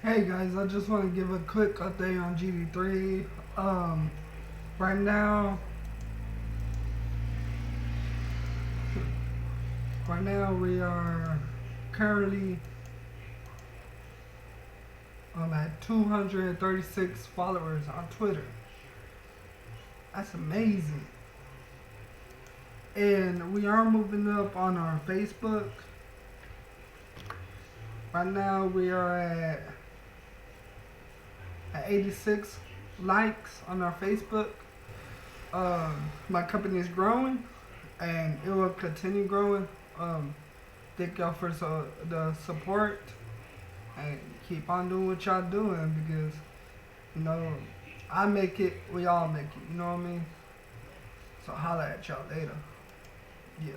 Hey guys, I just want to give a quick update on GD3. Right now, we are currently at 236 followers on Twitter. That's amazing. And we are moving up on our Facebook. Right now we are at 86 likes on our Facebook. My company is growing and it will continue growing. Thank y'all for the support and keep on doing what y'all doing because I make it, we all make it. You know what I mean? So holla at y'all later. Yeah.